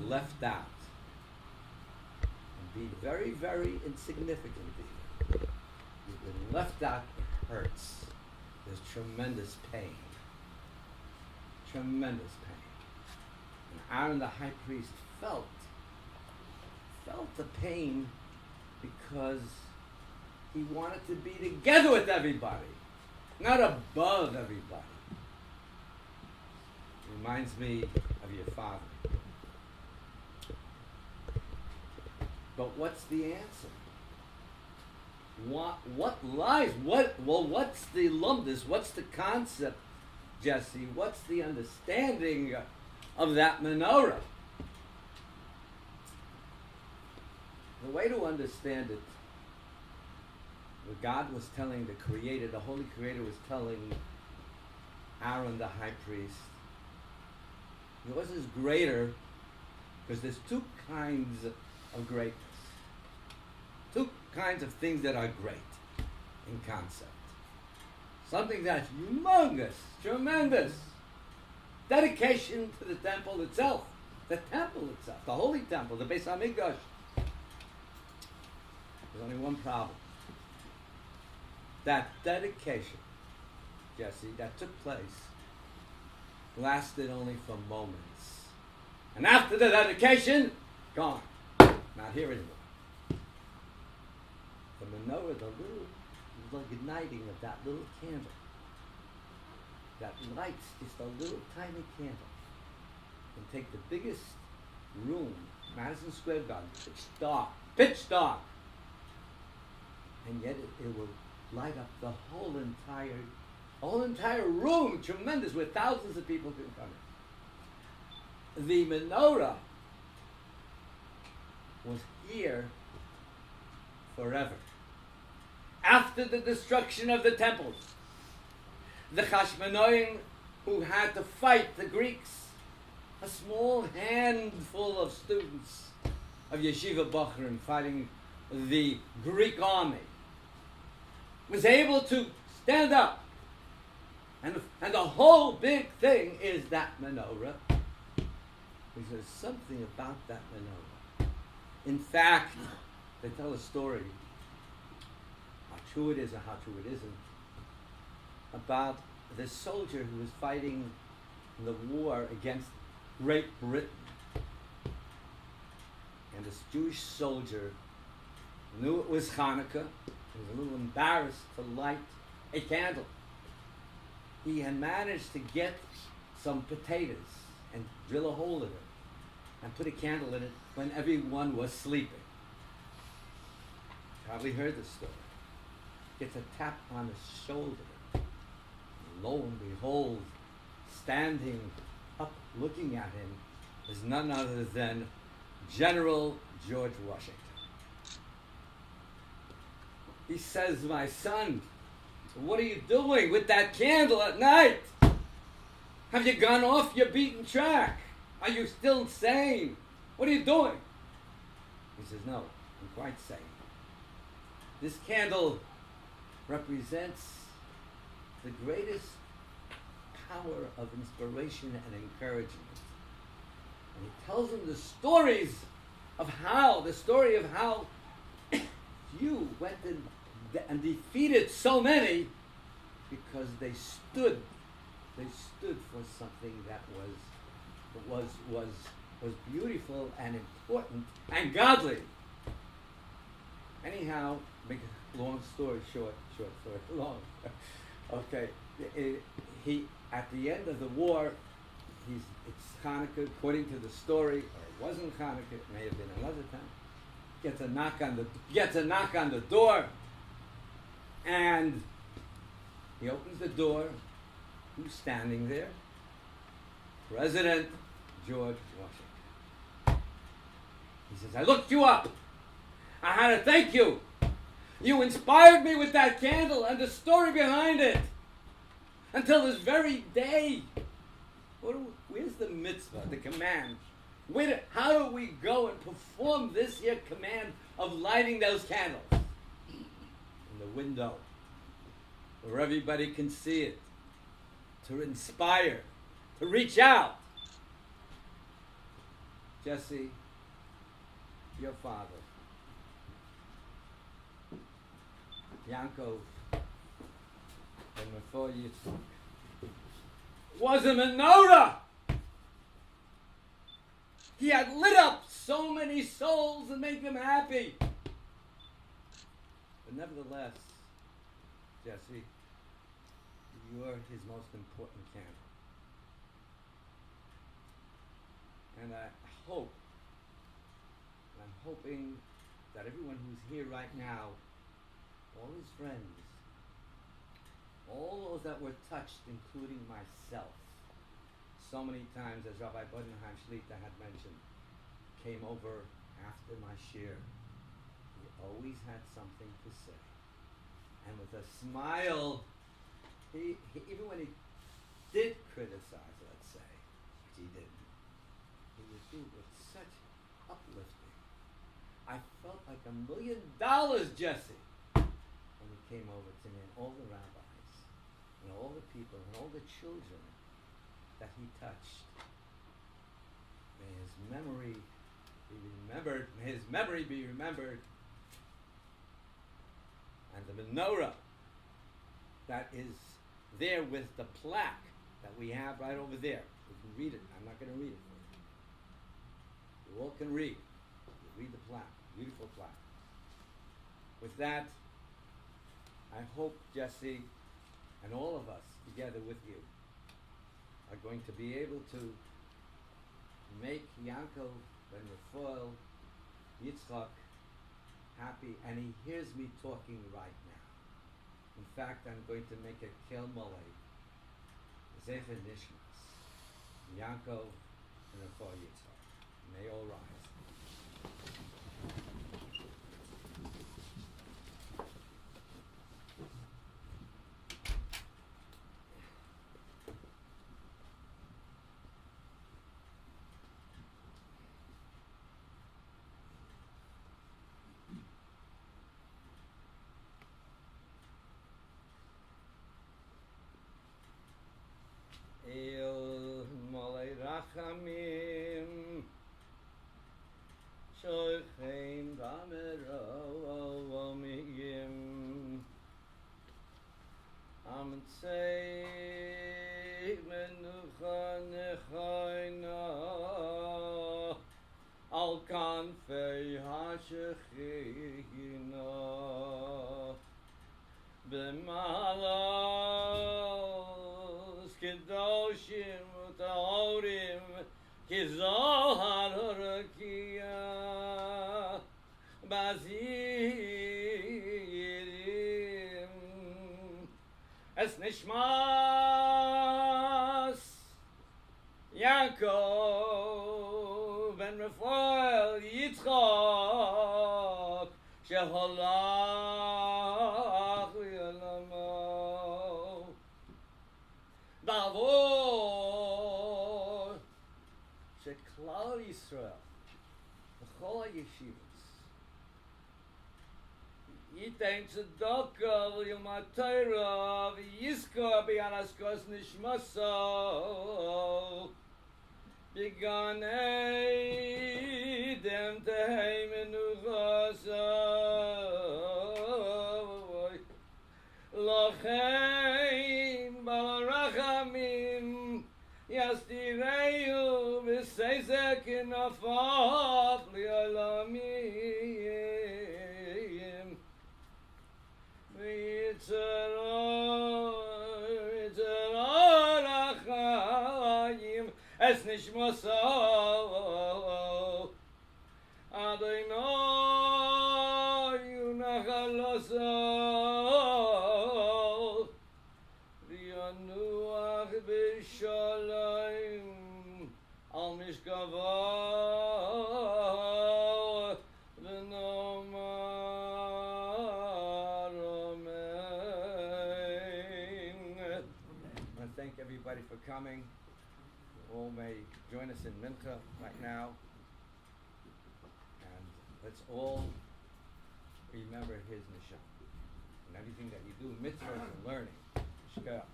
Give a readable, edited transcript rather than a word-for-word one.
left out and be very, very insignificant even. You've been left out, it hurts. There's tremendous pain. Tremendous pain. And Aaron the high priest felt the pain because he wanted to be together with everybody, not above everybody. Reminds me of your father. But what's the answer? What lies? What's the lumdus? What's the concept, Jesse? What's the understanding of that menorah? The way to understand it, what God was telling the Creator, the Holy Creator was telling Aaron the high priest, yours is greater because there's two kinds of greatness. Two kinds of things that are great in concept. Something that's humongous, tremendous. Dedication to the temple itself. The temple itself, the holy temple, the Beis HaMikdash. There's only one problem. That dedication, Jesse, that took place lasted only for moments. And after the dedication, gone. Not here anymore. The menorah, the igniting of that little candle, that lights just a little tiny candle, can take the biggest room, Madison Square Garden, pitch dark, and yet it will light up the whole entire room, tremendous, where thousands of people can come in. The menorah was here forever. After the destruction of the temples, the Hashmonaim who had to fight the Greeks, a small handful of students of Yeshiva Bachrim fighting the Greek army, was able to stand up. And the whole big thing is that menorah. Because there's something about that menorah. In fact, they tell a story, how true it is and how true it isn't, about this soldier who was fighting the war against Great Britain. And this Jewish soldier knew it was Hanukkah. He was a little embarrassed to light a candle. He had managed to get some potatoes and drill a hole in it and put a candle in it when everyone was sleeping. Probably heard this story. Gets a tap on his shoulder. And lo and behold, standing up looking at him is none other than General George Washington. He says, my son, what are you doing with that candle at night? Have you gone off your beaten track? Are you still sane? What are you doing? He says, no, I'm quite sane. This candle represents the greatest power of inspiration and encouragement. And he tells him the story of how you went and defeated so many because they stood for something that was beautiful and important and godly. Anyhow, make a long story short, long. Okay, he at the end of the war, it's Hanukkah according to the story, or it wasn't Hanukkah, it may have been another time. Gets a knock on the door, and he opens the door. Who's standing there? President George Washington. He says, I looked you up. I had to thank you. You inspired me with that candle and the story behind it. Until this very day. Where's the mitzvah, the command? How do we go and perform this here command of lighting those candles? In the window, where everybody can see it. To inspire, to reach out. Jesse, your father, Yaakov Preuss was a menorah. He had lit up so many souls and made them happy. But nevertheless, Jesse, you're his most important candle. And I'm hoping that everyone who's here right now, all his friends, all those that were touched, including myself, so many times, as Rabbi Bodenheim Shlita had mentioned, came over after my shir. He always had something to say. And with a smile, he even when he did criticize, let's say, which he didn't, he would do it with such uplifting. I felt like $1 million, Jesse, when he came over to me, and all the rabbis, and all the people, and all the children that he touched. May his memory be remembered. May his memory be remembered. And the menorah that is there with the plaque that we have right over there. You can read it. I'm not going to read it for you. You all can read. You read the plaque. Beautiful plaque. With that, I hope Jesse and all of us together with you are going to be able to make Yaakov ben Raphael Yitzchak happy, and he hears me talking right now. In fact, I'm going to make a Kel Molei, Zecher Nishmas, Yaakov ben Raphael Yitzchak. May all rise. El Molei Rachamim Shochein B'Meromim Amtzei Menucha Nechaina Al Kanfei HaShechina B'Malos Kedoshim Utahorim Kizohar Harakia Bazirim Es Nishmas Yaakov ben Raphael Yitzchak Sheholach Li'olamo Davor Sheklal Yisrael B'chol HaYeshivos Yitain tzedakah v'yilmad Torah v'yizkor b'yanaskos nishmaso b'gan Eden tehei menuchaso lochein balarachamim yastireu v'seisek inafav li'olamim v'yitzarachayim es nishmaso Adonai unachaloso v'yanuach b'shalom al mishkavo v'nomar amen. I want to thank everybody for coming. You all may join us in Mincha right now. And let's all remember his neshama. And everything that you do, mitzvahs and learning. Shkach.